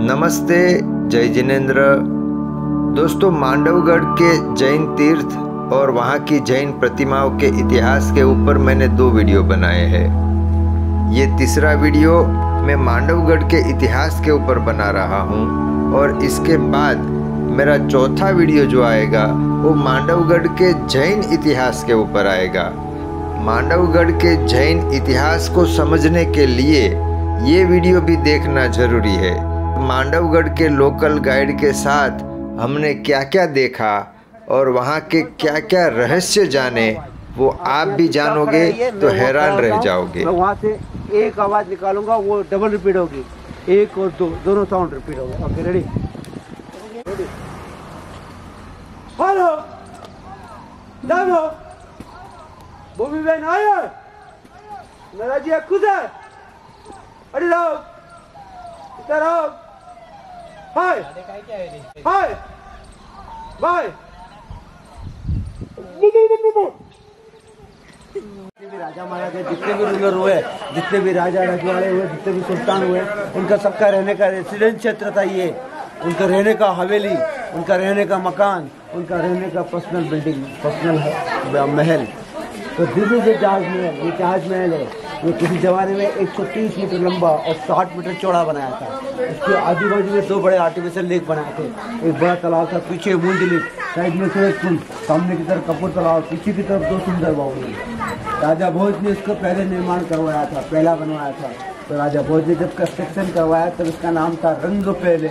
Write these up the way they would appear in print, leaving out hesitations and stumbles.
नमस्ते, जय जिनेंद्र। दोस्तों, मांडवगढ़ के जैन तीर्थ और वहाँ की जैन प्रतिमाओं के इतिहास के ऊपर मैंने 2 वीडियो बनाए हैं। ये तीसरा वीडियो मैं मांडवगढ़ के इतिहास के ऊपर बना रहा हूँ और इसके बाद मेरा चौथा वीडियो जो आएगा वो मांडवगढ़ के जैन इतिहास के ऊपर आएगा। मांडवगढ़ के जैन इतिहास को समझने के लिए ये वीडियो भी देखना जरूरी है। मांडवगढ़ के लोकल गाइड के साथ हमने क्या क्या देखा और वहाँ के क्या क्या रहस्य जाने, वो आप भी जानोगे तो हैरान रह जाओगे। मैं वहाँ से एक आवाज निकालूंगा, वो डबल रिपीट होगी, 1 और 2 दोनों साउंड रिपीट होगा। Okay, ready? हेलो, दादो, भूमि बहन आया, मेरा जी खुद है। अरे राव, इधर आओ। हाय हाय बाय। जितने भी राजा महाराजा, जितने भी रूलर हुए, जितने भी राजा रजवाड़े हुए, जितने भी सुल्तान हुए, उनका सबका रहने का रेसिडेंस क्षेत्र था ये। उनका रहने का हवेली, उनका रहने का मकान, उनका रहने का पर्सनल बिल्डिंग, पर्सनल महल। तो दिस इज जहाज महल। ये जहाज महल है। ये किसी जमाने में 130 मीटर लंबा और 60 मीटर चौड़ा बनाया था। इसके आजू बाजू में 2 बड़े आर्टिफिशियल लेक बनाए थे। एक बड़ा तालाब था, पीछे मूंज लेक, साइड में सूरजकुंड, सामने की तरफ कपूर तालाब, पीछे की तरफ 2 सुंदर बावली। राजा भोज ने इसका पहले निर्माण करवाया था, पहला बनवाया था। तो राजा भोज ने जब कंस्ट्रक्शन करवाया तब इसका नाम था रंग पहले।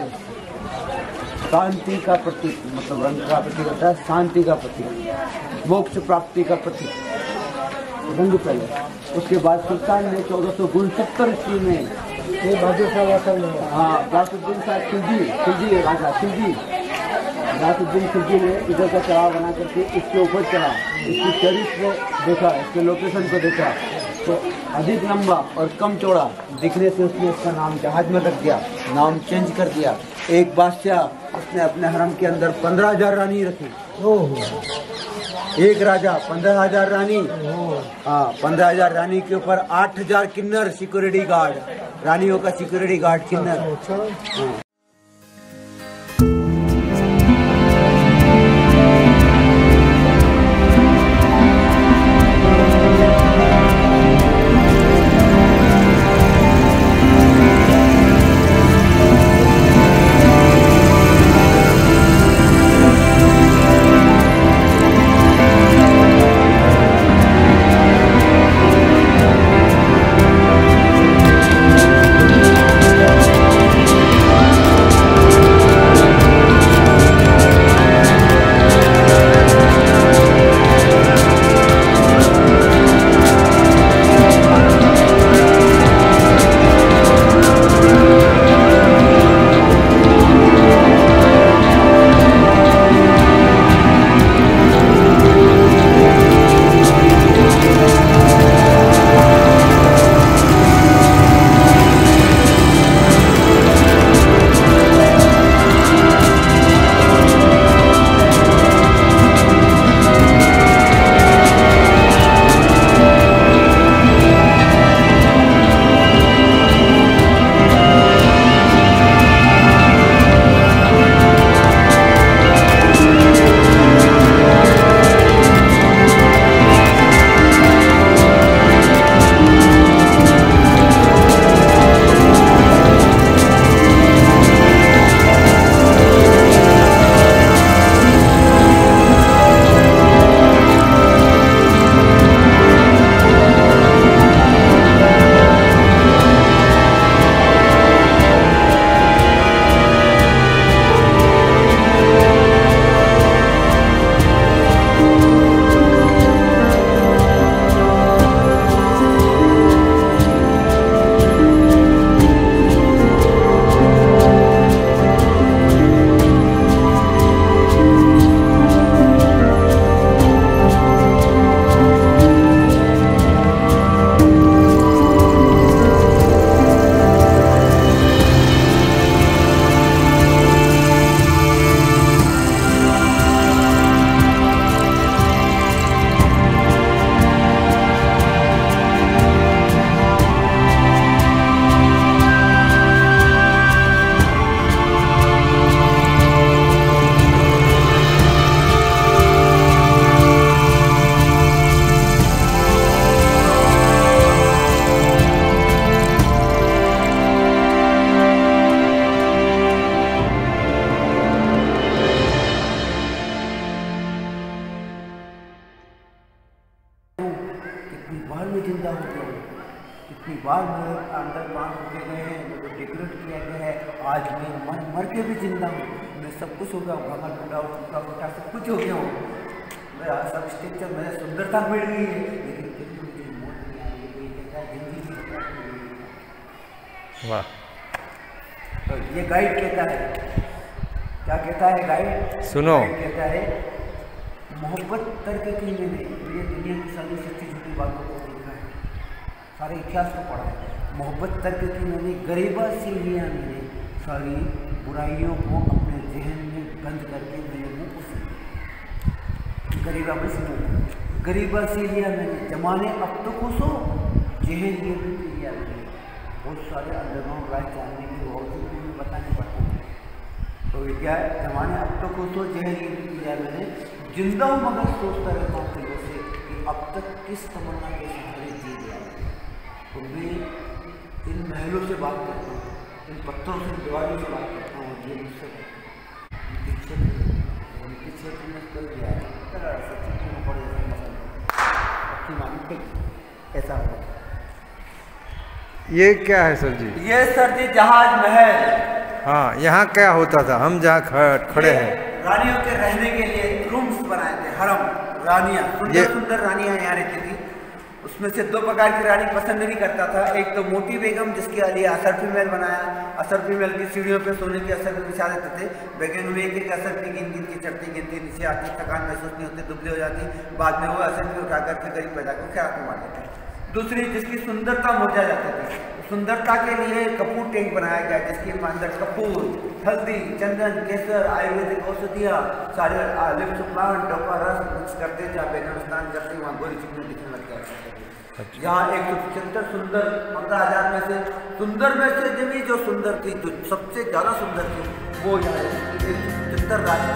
शांति का प्रतीक, मतलब रंग का प्रतीक होता है शांति का प्रतीक, मोक्ष प्राप्ति का प्रतीक, रंग पहले। उसके बाद सुल्तान ने 1469 ईस्वी में गौसुद्दीन खिलजी राजा गौसुद्दीन खिलजी ने इधर का चढ़ाव बना करके इसके ऊपर चढ़ा, इसकी टेरिस में देखा, इसके लोकेशन को देखा तो अधिक लंबा और कम चौड़ा दिखने से उसने इसका नाम जहाज में रख दिया, नाम चेंज कर दिया। एक बादशाह उसने अपने हरम के अंदर 15,000 रानी रखी। एक राजा 15,000 रानी, 15,000 रानी के ऊपर 8,000 किन्नर सिक्योरिटी गार्ड, रानियों का सिक्योरिटी गार्ड किन्नर। बार मैं जिंदा हो गया हूँ, कितनी बार मेरे अंदर प्राण रुके गए हैं, मुझे डिग्रेड किया गया है, आज मैं मर के भी जिंदा हूँ, मैं सब कुछ हो गया हूँ, भागा टूटा टूटा फूटा सब कुछ हो गया हूँ, मेरा सब स्ट्रक्चर मेरा सुंदरता मिल गई है, लेकिन फिर भी मुझे मौत नहीं आ रही है। कहता है जिंदगी। वाह। तो ये गाइड कहता है, क्या कहता है गाइड? सुनो। गाइड कहता है मोहब्बत तर्क की मैंने ये दुनिया की सारी सच्ची झूठी बातों को देखा है, सारे इतिहास को पढ़ा है। मोहब्बत तर्क की मैंने गरीबा से लिया, मैंने सारी बुराइयों को अपने जहन में बंद करके मैंने मुँह को सी गरीबा में सुनो, गरीबा से लिया मैंने जमाने अब तो खुशो जहन ये भी लिया मैंने। बहुत सारे अंडरग्राउंड राज जानने की बहुत सी मैं बताने पड़ता हूँ। तो ये क्या है, जमाने अब तो खुशो जहन ये भी लिया मैंने, जिंदा हूँ मगर सोचता रहता हूँ दिलों से कि अब तक किस तमन्ना के सहारे जी गया। तो मैं इन महलों से बात करता हूँ, इन पत्थरों से दीवारों से बात करता हूँ, ये मुझसे उनके क्षेत्र में कोई गया है ऐसा होगा। ये क्या है सर जी? ये सर जी जहाज महल। हाँ, यहाँ क्या होता था? हम जहाँ खड़े हैं, रानियों के रहने के लिए रूम्स बनाए थे, हरम। रानियाँ सुंदर सुंदर रानियाँ यहाँ रहती थी। उसमें से दो प्रकार की रानी पसंद नहीं करता था, एक तो मोटी बेगम जिसके लिए असरफी महल बनाया, असरफी महल की सीढ़ियों पे सोने की असर पे बिछा देते थे। बेगम में एक असरफी गिन गिन की चढ़ती गिनती नीचे आती, थकान महसूस नहीं होती, दुबली हो जाती, बाद में वो असरफी उठा करके गरीब पैदा को ख्याल में मार देते। दूसरी जिसकी सुंदरता मुरझा जाती थी, सुंदरता के लिए कपूर टैंक बनाया गया जिसके अंदर कपूर, हल्दी, चंदन, केसर, आयुर्वेदिक औषधियाँ, सारे लिप्स प्लांट का रस मिक्स करते, जहाँ बेगम स्नान करते वहाँ गोरी चिकनी दिखने लग जाती। यहाँ 175 सुंदर 15,000 में से सुंदर में से भी जो सुंदर थी, जो सबसे ज़्यादा सुंदर थी, वो यहाँ 175 रानी।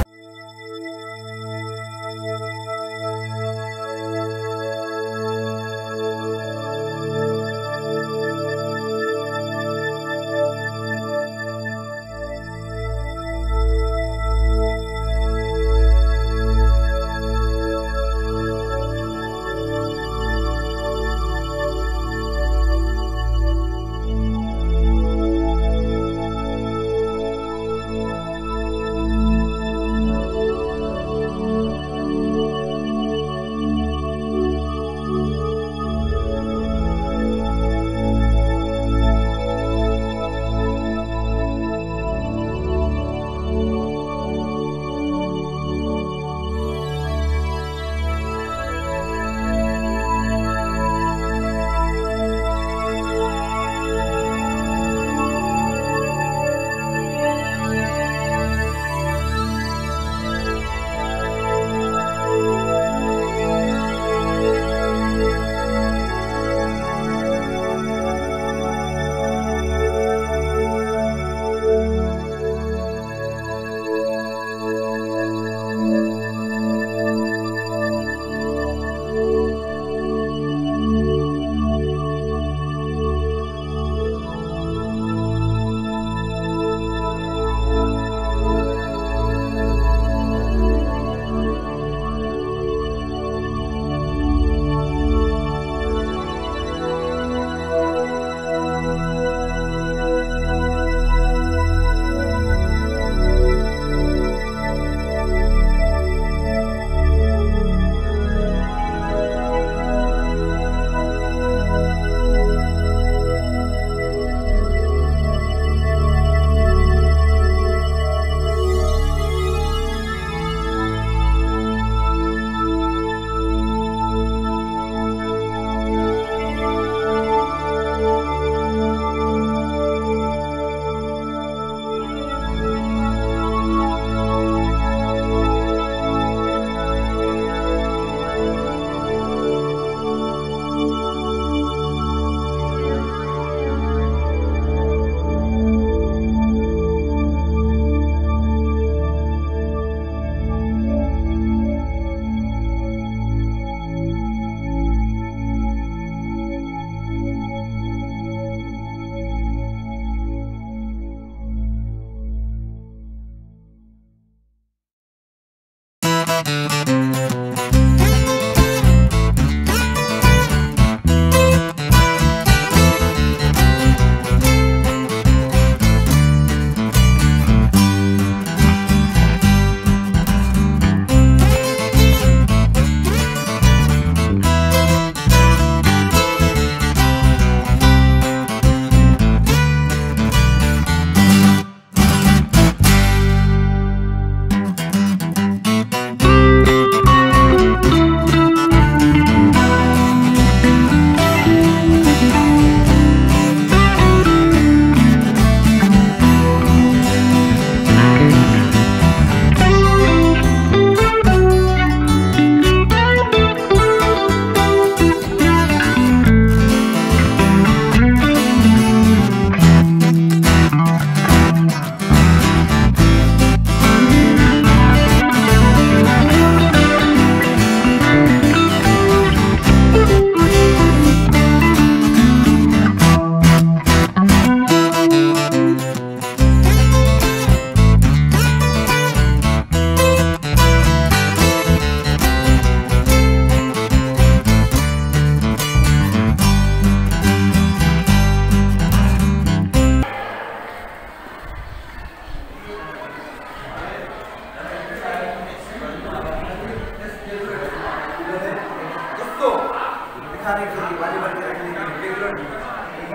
सारे पानी भर के रखने के लिए।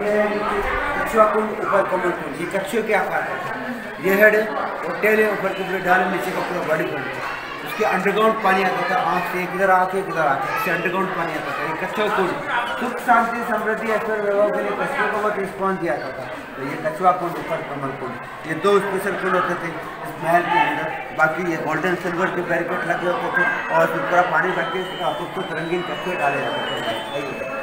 ये कछुआ कुंड, ऊपर कमल कुंड, ये कछुए के आकार का, ये हेड है और टेल है, ऊपर के पूरे डाल, नीचे का पूरा बॉडी कुंड है। उसके अंडरग्राउंड पानी आता था, आँख से इधर आके इधर आके, इससे अंडरग्राउंड पानी आता था। ये कछुआ कुंड सुख शांति समृद्धि ऐश्वर्य वैभव के लिए कछुए को बहुत रिस्पॉन्स दिया जाता था। तो ये कछुआ कुंड, ऊपर कमल कुंड, ये दो स्पेशल कुंड होते थे इस महल के अंदर। बाकी ये गोल्डन सिल्वर के बैरिकेड लगे होते थे और फिर पूरा पानी भर के खूबसूरत रंगीन कछुए डाले जाते थे।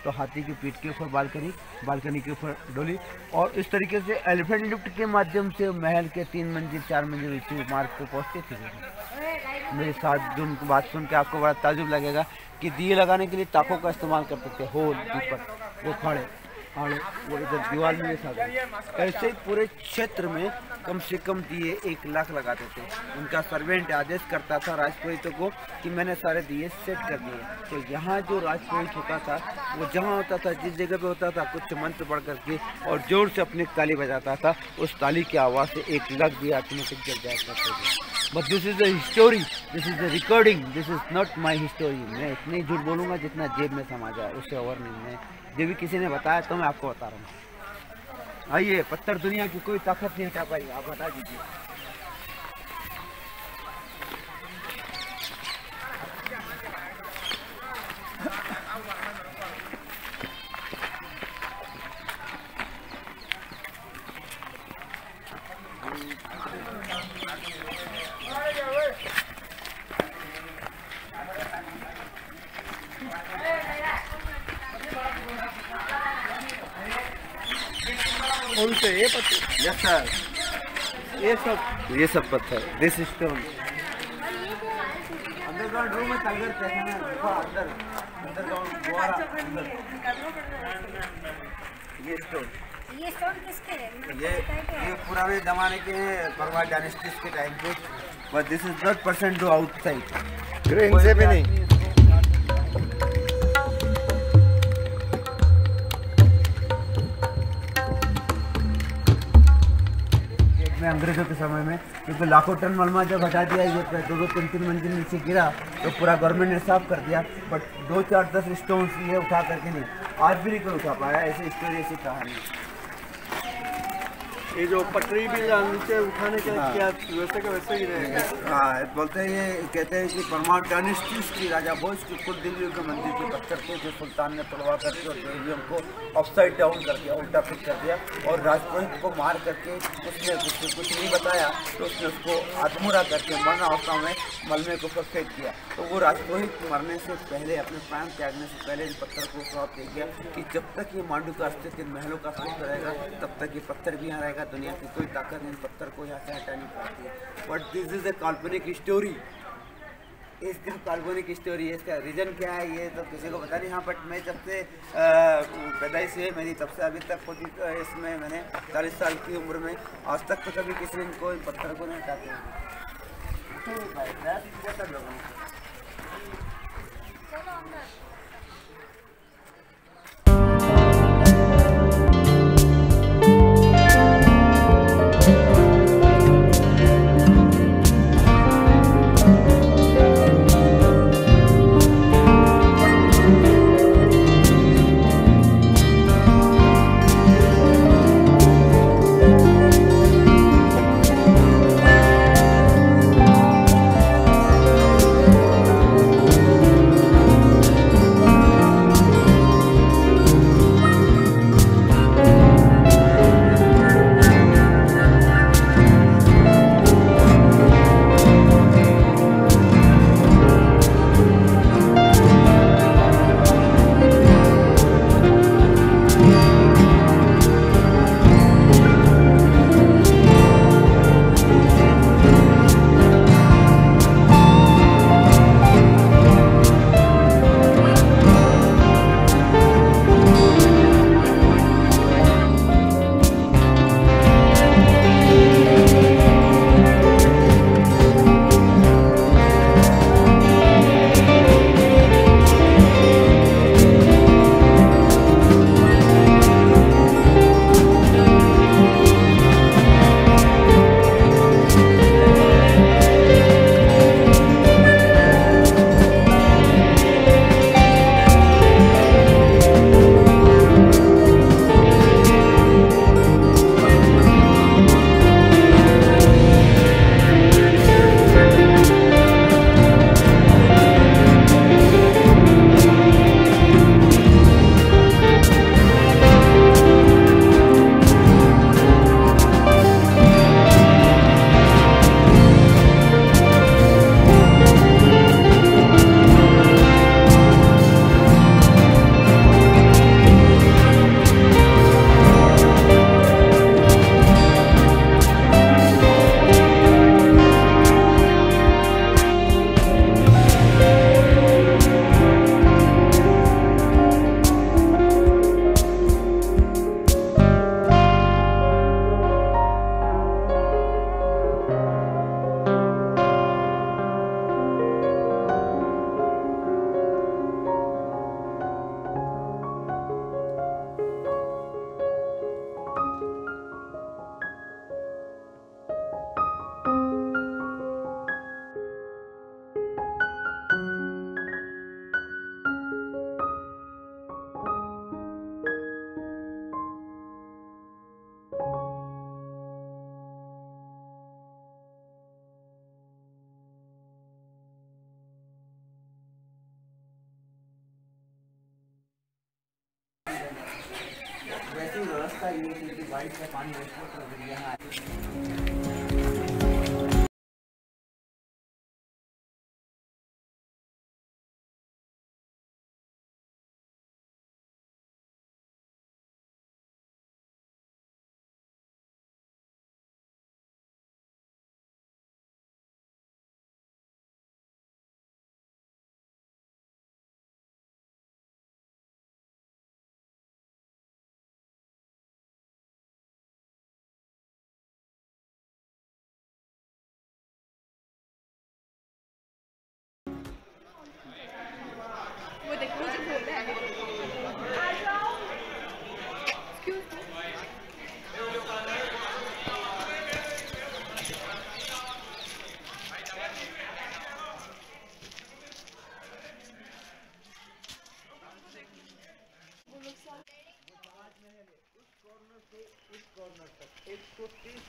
तो हाथी की पीठ के ऊपर बालकनी, बालकनी के ऊपर डोली, और इस तरीके से एलिफेंट लिफ्ट के माध्यम से महल के 3 मंजिल 4 मंजिल ऊंचे मार्ग पे पहुँचते थे। मेरे साथ जो बात सुन के आपको बड़ा ताजुब लगेगा कि दिए लगाने के लिए ताकों का इस्तेमाल करते थे, होल दीपक, वो खड़े और वो इधर दीवार में ऐसा ऐसे ही पूरे क्षेत्र में कम से कम दिए 1 लाख लगाते थे। उनका सर्वेंट आदेश करता था राजपुरोहितों को कि मैंने सारे दिए सेट कर दिए। तो यहाँ जो राजपुरोहित होता था वो जहाँ होता था, जिस जगह पे होता था, कुछ मंत्र पढ़ करके और जोर से अपनी ताली बजाता था। उस ताली की आवाज़ से 1 लाख दिए ऑटोमेटिक जल जाया करते थे। But this is the history, this is the recording, this is not my history. मैं इतनी झूठ बोलूँगा जितना जेब में समा जाए, उससे और नहीं। मैं जो भी किसी ने बताया तो मैं आपको बता रहा हूँ। आइए, पत्थर दुनिया की कोई ताकत नहीं हटा पाई, आप बता दीजिए। उनसे ये पत्थर, यस सर, ये सब पत्थर, दिस स्टोन अंडरग्राउंड रूम में अंदर ये स्टोन किसके हैं? ये पुराने जमाने के हैं, परवार डायनेस्टीज के टाइम के। But this is not percent do outside, grain से भी नहीं। में अंग्रेज़ों के समय में, क्योंकि लाखों टन मलबा जब हटा दिया, ये 2-3 मंजिल नीचे गिरा तो पूरा गवर्नमेंट ने साफ कर दिया। बट 2-4-10 स्टोन्स ये उठा करके नहीं, आज भी नहीं कोई उठा पाया। ऐसी स्टोरी, ऐसी कहानी। ये जो पटरी भी नीचे उठाने के क्या वैसे का वैसे ही रहेगा? हाँ, बोलते हैं, ये कहते हैं कि परमार डायनेस्टीज की राजा भोज की कुल दिल्ली के मंदिर के पत्थर थे जो सुल्तान ने तोड़वा करके और देवियों को अपसाइड डाउन कर दिया, उल्टा फिट कर दिया, और राजपुरोहित को मार करके उसने कुछ नहीं बताया तो उसने उसको आत्मूरा करके मरना अवस्था में मलबे को फेंक दिया। तो वो राजपुरोहित मरने से पहले, अपने प्राण त्यागने से पहले इन पत्थर को श्राप दे गया कि जब तक ये मांडू का अस्तित्व, इन महलों का अस्तित्व रहेगा, तब तक ये पत्थर भी यहाँ रहेगा। दुनिया की कोई ताकत इन पत्थर को यहाँ से हटा नहीं पाती है। बट दिस इज ए काल्पनिक स्टोरी। इसका काल्पनिक स्टोरी है, इसका रीज़न क्या है ये तो किसी को पता नहीं। हाँ, बट मैं जब से पैदाइश हुई मेरी, तब से अभी तक होती, इसमें मैंने 40 साल की उम्र में आज तक तो कभी किसी ने इनको इन पत्थर को नहीं हटाते। वैसी व्यवस्था ये थी कि बारिश का पानी यहाँ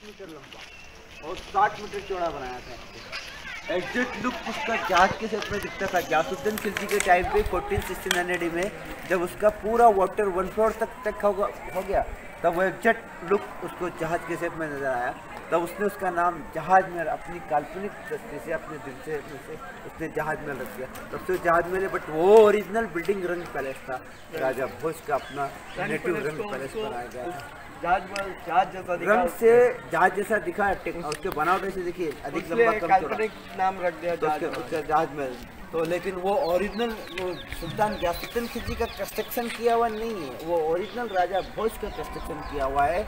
मीटर लंबा और 60 मीटर चौड़ा बनाया था। एग्जैक्ट लुक उसका जहाज के शेप में दिखता था। गयासुद्दीन खिलजी के टाइम पे 1469 में जब उसका पूरा वाटर 1 फ्लोर तक हो गया, तब वो एग्जैक्ट लुक उसको जहाज के शेप में नजर आया। तब उसने उसका नाम जहाज महल अपनी काल्पनिक दृष्टि से अपने दिल से उसने जहाज महल रख दिया। तब से जहाज महल, बट वो ओरिजिनल बिल्डिंग रंग पैलेस था, राजा भोज का अपना नेटिव रंग पैलेस बनाया गया था। जहाज जैसा दिखा, रंग से जहाज जैसा दिखा, उसके बनावट ऐसे देखिए, अधिक लंबा कम काल्पनिक नाम रख दिया उसका जहाज महल। तो लेकिन वो ओरिजिनल वो सुल्तान गयासुद्दीन खिलजी का कंस्ट्रक्शन किया हुआ नहीं है, वो ओरिजिनल राजा भोज का कंस्ट्रक्शन किया हुआ है।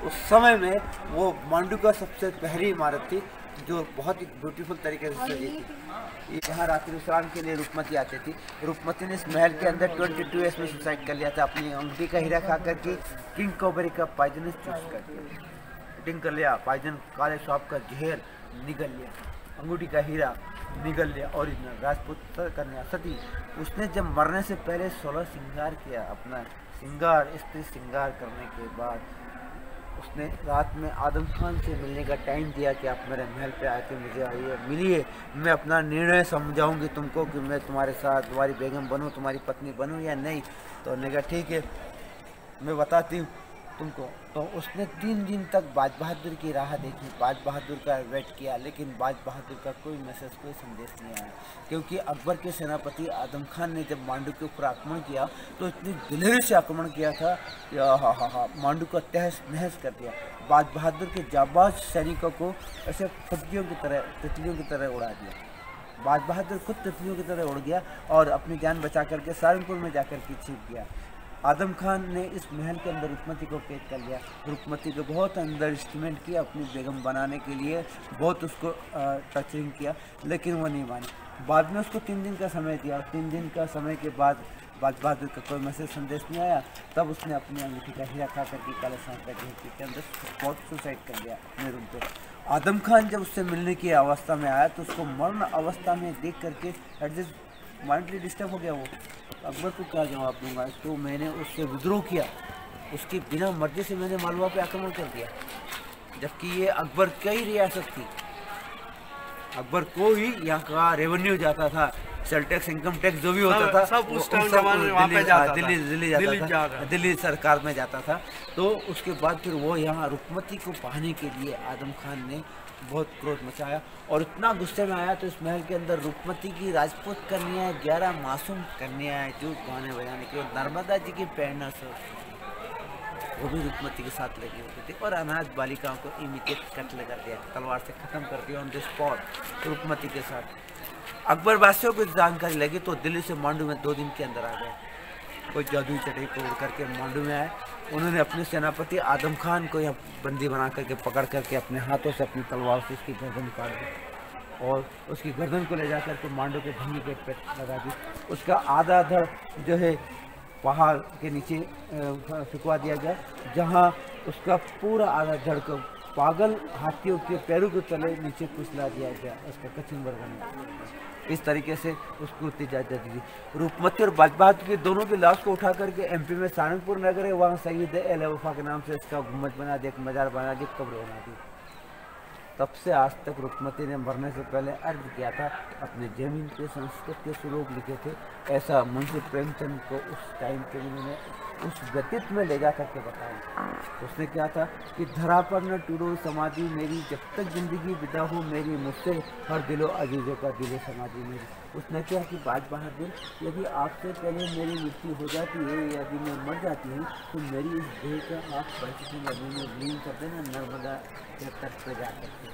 उस समय में वो मांडू का सबसे पहली इमारत थी जो बहुत ही ब्यूटीफुल तरीके से सजी थी। यहाँ रात्रि विश्राम के लिए रूपमती आती थी। रूपमती ने इस महल के अंदर 22 ईयर्स में सुसाइड कर लिया था, अपनी अंगूठी का हीरा खा करके किंग कोबरी का पॉइजनस चूज करके ड्रिंक कर लिया, पॉइजन काले सांप का जहर निगल लिया, अंगूठी का हीरा निगल लिया, ओरिजिनल राजपूत कन्या सती। उसने जब मरने से पहले 16 श्रृंगार किया, अपना श्रृंगार स्त्री श्रृंगार करने के बाद उसने रात में आदम खान से मिलने का टाइम दिया कि आप मेरे महल पे आके मुझे आइए, मिलिए, मैं अपना निर्णय समझाऊंगी तुमको कि मैं तुम्हारे साथ तुम्हारी बेगम बनूं, तुम्हारी पत्नी बनूं या नहीं। तो उन्होंने कहा ठीक है, मैं बताती हूँ तुमको। तो उसने 3 दिन तक बाज बहादुर की राह देखी, बाज बहादुर का वेट किया, लेकिन बाज बहादुर का कोई मैसेज, कोई संदेश नहीं आया। क्योंकि अकबर के सेनापति आदम खान ने जब मांडू के ऊपर आक्रमण किया तो इतनी दिलेरी से आक्रमण किया था कि मांडू को तहस नहस कर दिया। बाज बहादुर के जाबाज सैनिकों को ऐसे तितलियों की तरह उड़ा दिया। बाज बहादुर खुद तितलियों की तरह उड़ गया और अपनी जान बचा करके सहारनपुर में जाकर के छिप गया। आदम खान ने इस महल के अंदर रुकमती को कैद कर लिया। रुकमती को बहुत अंदर इंस्ट्रूमेंट किया अपनी बेगम बनाने के लिए, बहुत उसको टर्चरिंग किया, लेकिन वो नहीं मानी। बाद में उसको 3 दिन का समय दिया और 3 दिन का समय के बाद बाज बहादुर का कोई मैसेज संदेश नहीं आया। तब उसने अपनी अंगूठी का हीरा खा करके काले सांप का जहर के अंदर बहुत सुसाइड कर लिया अपने रूम पे। आदम खान जब उससे मिलने की अवस्था में आया तो उसको मरण अवस्था में देख करके एडजस्ट माइंडली डिस्टर्ब हो गया। वो अकबर को क्या जवाब दूंगा, तो मैंने उससे विद्रोह किया, उसकी बिना मर्जी से मैंने मालवा पे आक्रमण कर दिया, जबकि ये अकबर की ही रियासत थी। अकबर को ही यहाँ का रेवेन्यू जाता था, सेल टैक्स, इनकम टैक्स जो भी होता था सब उस टाइम जमाने में वहाँ पे जाता था। दिल्ली जाता था, दिल्ली सरकार में जाता था। तो उसके बाद फिर वो यहाँ रुकमती को पाने के लिए आदम खान ने बहुत क्रोध मचाया और इतना गुस्से में आया तो इस महल के अंदर रुकमती की राजपूत कन्या 11 मासूम कन्या जो गाने बजाने के नर्मदा जी की प्रेरणा से वो भी रुकमती के साथ लगी होती थी और अनाथ बालिकाओं को इमीडिएट कत्ल कर दिया, तलवार से ख़त्म कर दिया ऑन द स्पॉट रुकमती के साथ। अकबर बादशाह को जानकारी लगी तो दिल्ली से मांडू में 2 दिन के अंदर आ गए। कोई जादुई चढ़ाई को उड़ करके मांडू में आए। उन्होंने अपने सेनापति आदम खान को यहाँ बंदी बना करके पकड़ करके अपने हाथों से अपनी तलवार से उसकी गर्दन काट दी और उसकी गर्दन को ले जा करके मांडू के भंगी गेट पे लगा दी। उसका आधा धड़ जो है पहाड़ के नीचे सुखवा दिया गया, जहाँ उसका पूरा आधा धड़ को पागल हाथियों के पैरों के तले नीचे कुचला दिया गया, उसका कचन बरगना। इस तरीके से उसको इजाज़त दी। रूपमती और बाज बहादुर की दोनों की लाश को उठा करके एमपी में सहारनपुर नगर है, वहाँ शहीद अहले वफा के नाम से इसका गुम्बद बना दिया, एक मजार बना दी, कब्र बना दी। तब से आज तक रुकमती ने मरने से पहले अर्ज किया था, अपने जमीन के संस्कृत के श्लोक लिखे थे। ऐसा मुंशी प्रेमचंद को उस टाइम के उन्होंने उस व्यक्तित्व में ले जा करके बताया। उसने क्या था कि धरा पर न टूटो समाधि मेरी, जब तक जिंदगी विदा हो मेरी, मुझसे हर दिलो अजीजों का दिलो समाधि मेरी। उसने क्या कि बाज बहादुर, यदि आपसे पहले मेरी मृत्यु हो जाती है, यदि मैं मर जाती हूँ तो मेरी इस देह का आप परिस्थिति नदी में विलीन कर देना, नर्मदा के तट पर जा करके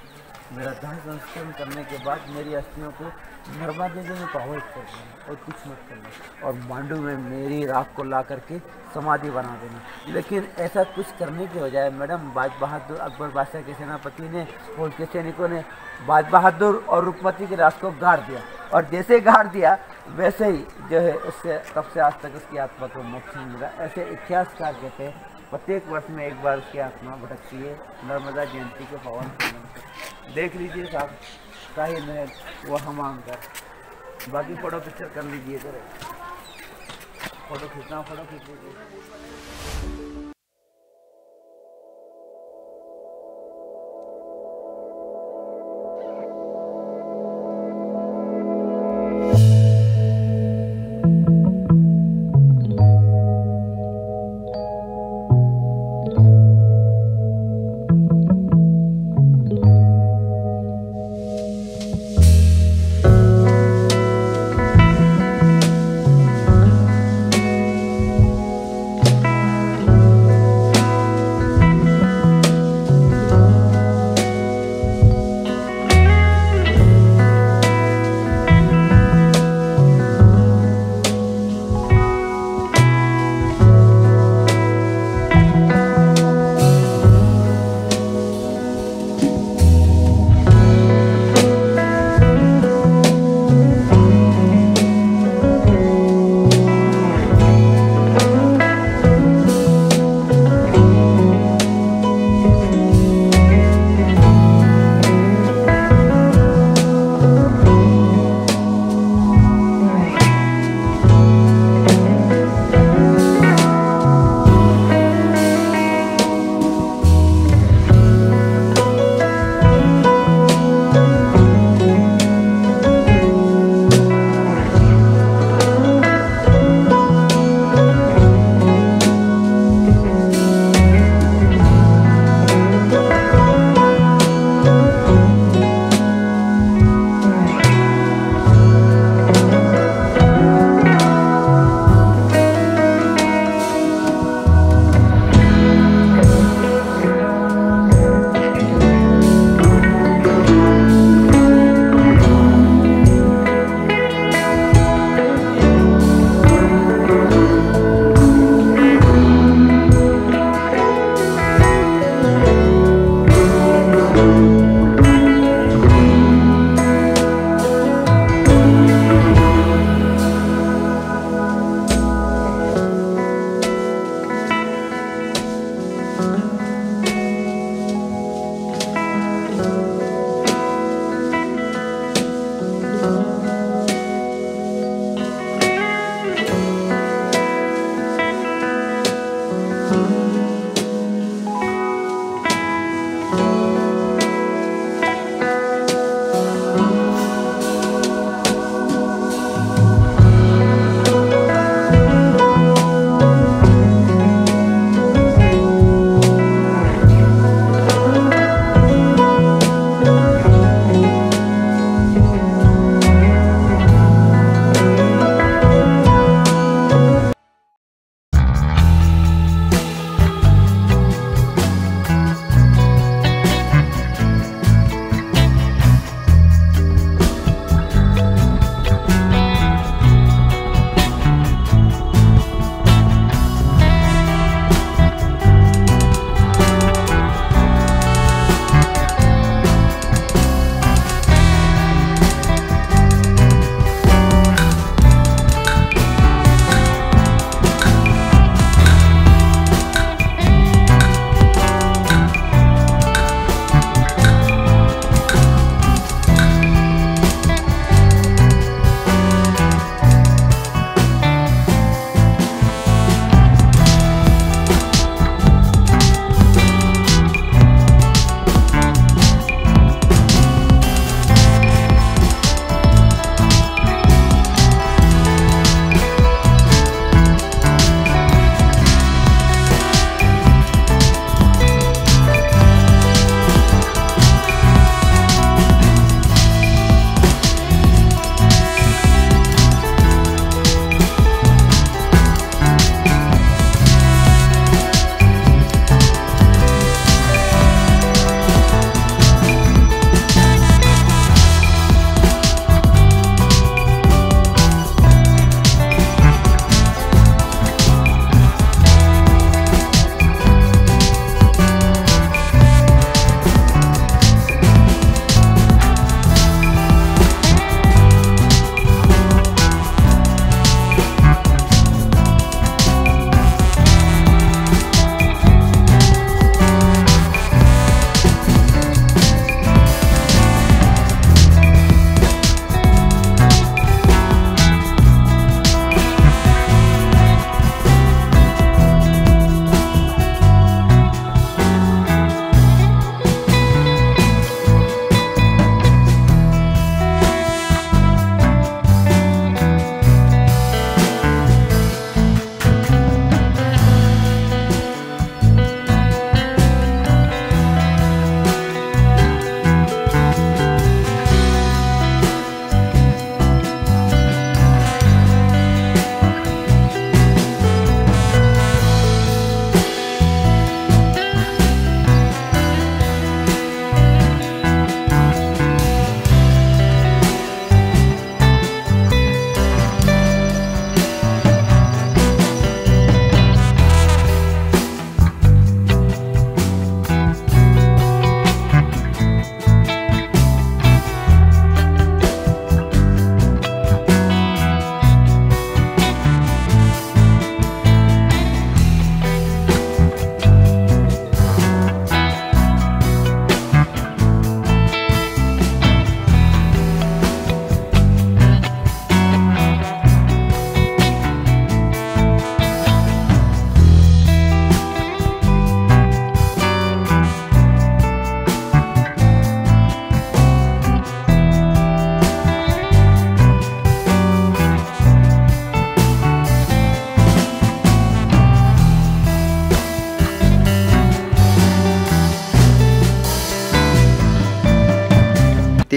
मेरा दाह संस्करण करने के बाद मेरी अस्थियों को नर्मदा नदी में प्रवाहित कर देना और कुछ मत करना, और मांडू में मेरी राख को ला करके समाधि बना देना। लेकिन ऐसा कुछ करने के बजाय मैडम बाज बहादुर, अकबर बादशाह के सेनापति ने और उनके सैनिकों ने बाज बहादुर और रुकमती की राख को गाड़ दिया, और जैसे गाड़ दिया वैसे ही जो है उससे तब से आज तक उसकी आत्मा को मोक्ष मिला। ऐसे इतिहासकार कहते हैं प्रत्येक वर्ष में एक बार उसकी आत्मा भटकती है नर्मदा जयंती के पावन पर। देख लीजिए साहब, शाही महल वो हमाम कर, बाकी फोटो पिक्चर कर लीजिए, फोटो खींच लीजिए।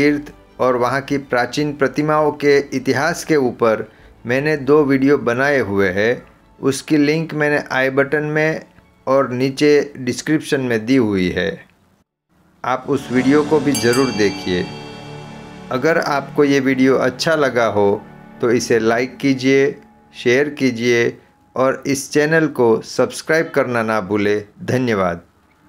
तीर्थ और वहाँ की प्राचीन प्रतिमाओं के इतिहास के ऊपर मैंने 2 वीडियो बनाए हुए हैं। उसकी लिंक मैंने आई बटन में और नीचे डिस्क्रिप्शन में दी हुई है। आप उस वीडियो को भी ज़रूर देखिए। अगर आपको ये वीडियो अच्छा लगा हो तो इसे लाइक कीजिए, शेयर कीजिए और इस चैनल को सब्सक्राइब करना ना भूलें। धन्यवाद।